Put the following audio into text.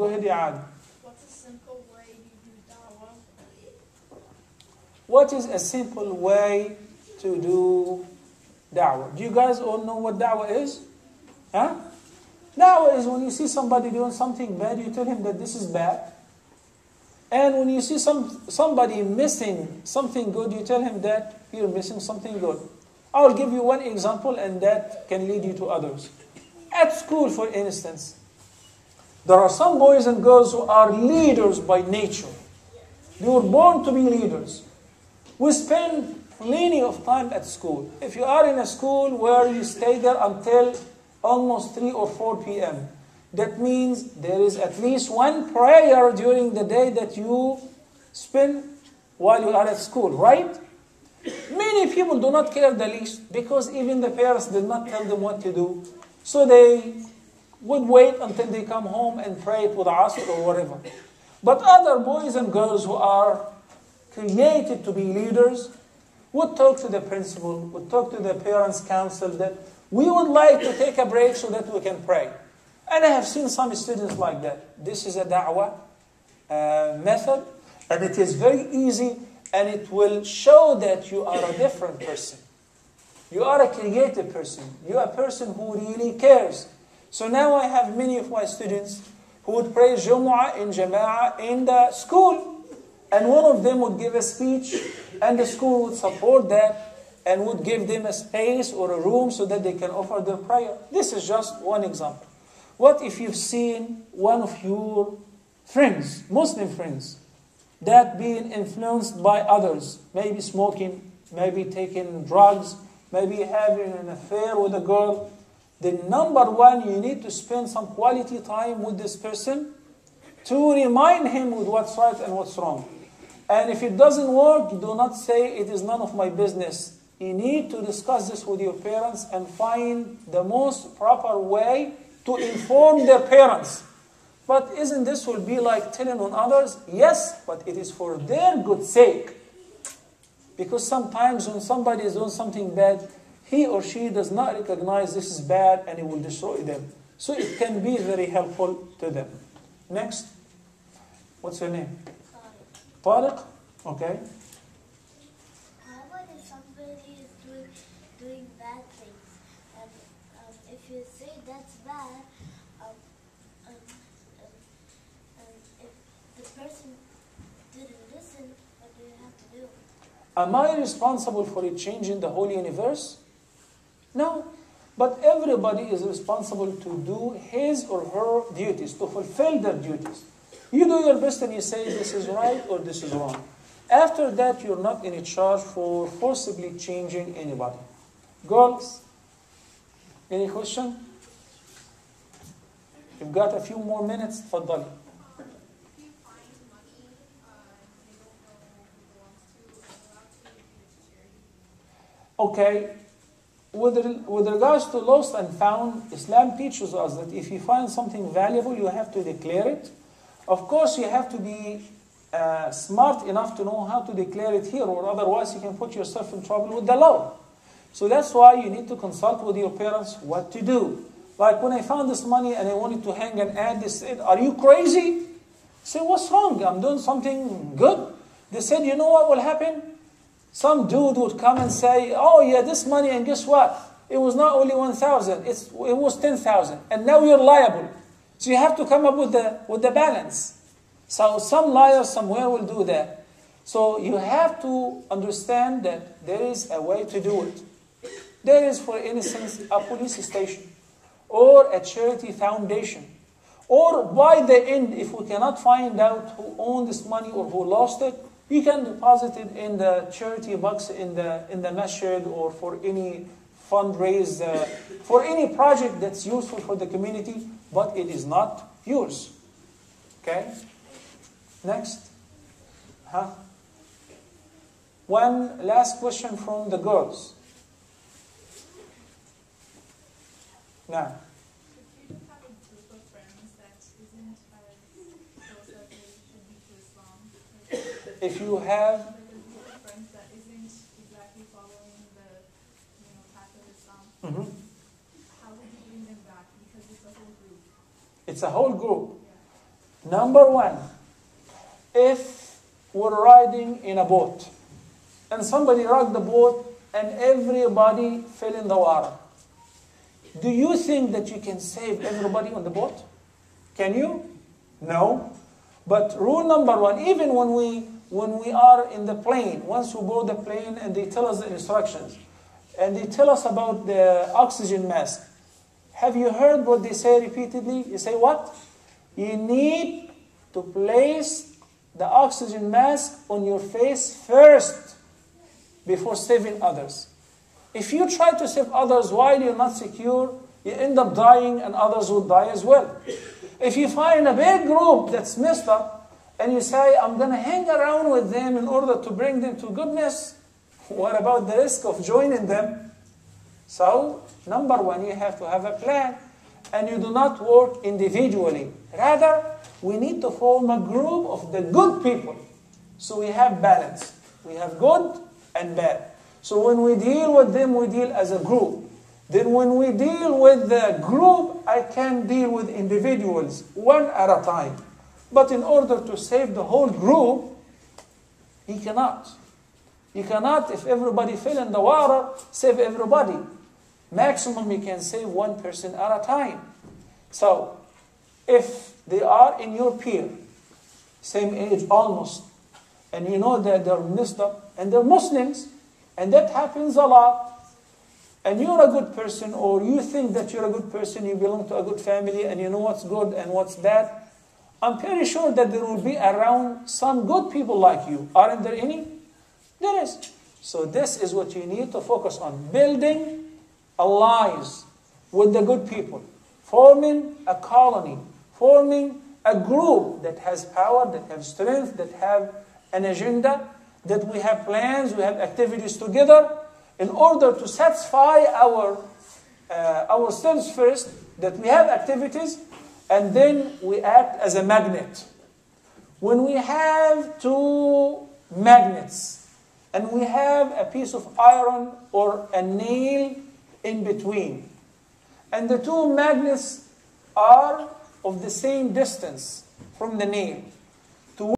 Go ahead, Yaad. What's a simple way you do dawah? What is a simple way to do da'wah? Do you guys all know what da'wah is? Huh? Da'wah is when you see somebody doing something bad, you tell him that this is bad. And when you see somebody missing something good, you tell him that you're missing something good. I'll give you one example and that can lead you to others. At school, for instance, there are some boys and girls who are leaders by nature. They were born to be leaders. We spend plenty of time at school. If you are in a school where you stay there until almost 3 or 4 p.m., that means there is at least one prayer during the day that you spend while you are at school, right? Many people do not care the least because even the parents did not tell them what to do. So they would wait until they come home and pray it with Asr or whatever. But other boys and girls who are created to be leaders would talk to the principal, would talk to the parents' council that we would like to take a break so that we can pray. And I have seen some students like that. This is a da'wah method, and it is very easy, and it will show that you are a different person. You are a creative person. You are a person who really cares. So now I have many of my students who would pray Jumu'ah in Jama'ah in the school. And one of them would give a speech, and the school would support that and would give them a space or a room so that they can offer their prayer. This is just one example. What if you've seen one of your friends, Muslim friends, that being influenced by others, maybe smoking, maybe taking drugs, maybe having an affair with a girl? The number one, you need to spend some quality time with this person to remind him with what's right and what's wrong. And if it doesn't work, do not say it is none of my business. You need to discuss this with your parents and find the most proper way to inform their parents. But isn't this will be like telling on others? Yes, but it is for their good sake. Because sometimes when somebody is doing something bad, he or she does not recognize this is bad and it will destroy them. So it can be very helpful to them. Next. What's your name? Tariq. Okay. How about if somebody is doing bad things? And if you say that's bad, if the person didn't listen, what do you have to do? Am I responsible for it changing the whole universe? No. But everybody is responsible to do his or her duties, to fulfill their duties. You do your best and you say this is right or this is wrong. After that, you're not in charge for forcibly changing anybody. Girls, any question? You've got a few more minutes. Tfaddali. Okay. With regards to lost and found, Islam teaches us that if you find something valuable, you have to declare it. Of course, you have to be smart enough to know how to declare it here, or otherwise you can put yourself in trouble with the law. So that's why you need to consult with your parents what to do. Like when I found this money and I wanted to hang an ad, they said, "Are you crazy?" I said, "What's wrong? I'm doing something good." They said, "You know what will happen? Some dude would come and say, 'Oh yeah, this money, and guess what? It was not only 1,000, it was 10,000, and now you're liable.' So you have to come up with the balance." So some liars somewhere will do that. So you have to understand that there is a way to do it. There is, for instance, a police station or a charity foundation. Or by the end, if we cannot find out who owned this money or who lost it, you can deposit it in the charity box in the masjid, or for any fundraise, for any project that's useful for the community, but it is not yours. Okay? Next. One last question from the girls. Now. If you have a group of friends that isn't close as they should be to Islam, If you have like a group of friends that isn't exactly following the path of Islam, how would you bring them back? Because it's a whole group. It's a whole group. Number one, if we're riding in a boat and somebody rocked the boat and everybody fell in the water, do you think that you can save everybody on the boat? Can you? No. But rule number one, even when we are in the plane, once we board the plane and they tell us the instructions, and they tell us about the oxygen mask, have you heard what they say repeatedly? You say what? You need to place the oxygen mask on your face first before saving others. If you try to save others while you're not secure, you end up dying and others will die as well. If you find a big group that's messed up and you say, I'm going to hang around with them in order to bring them to goodness, what about the risk of joining them? So, number one, you have to have a plan. And you do not work individually. Rather, we need to form a group of the good people. So we have balance. We have good and bad. So when we deal with them, we deal as a group. Then when we deal with the group, I can deal with individuals one at a time. But in order to save the whole group, he cannot. You cannot, if everybody fell in the water, save everybody. Maximum you can save one person at a time. So, if they are in your peer, same age almost, and you know that they're messed up, and they're Muslims, and that happens a lot, and you're a good person, or you think that you're a good person, you belong to a good family, and you know what's good and what's bad, I'm pretty sure that there will be around some good people like you. Aren't there any? There is. So this is what you need to focus on. Building allies with the good people. Forming a colony. Forming a group that has power, that has strength, that have an agenda, that we have plans, we have activities together in order to satisfy ourselves first, that we have activities, and then we act as a magnet. When we have two magnets, and we have a piece of iron or a nail in between, and the two magnets are of the same distance from the nail,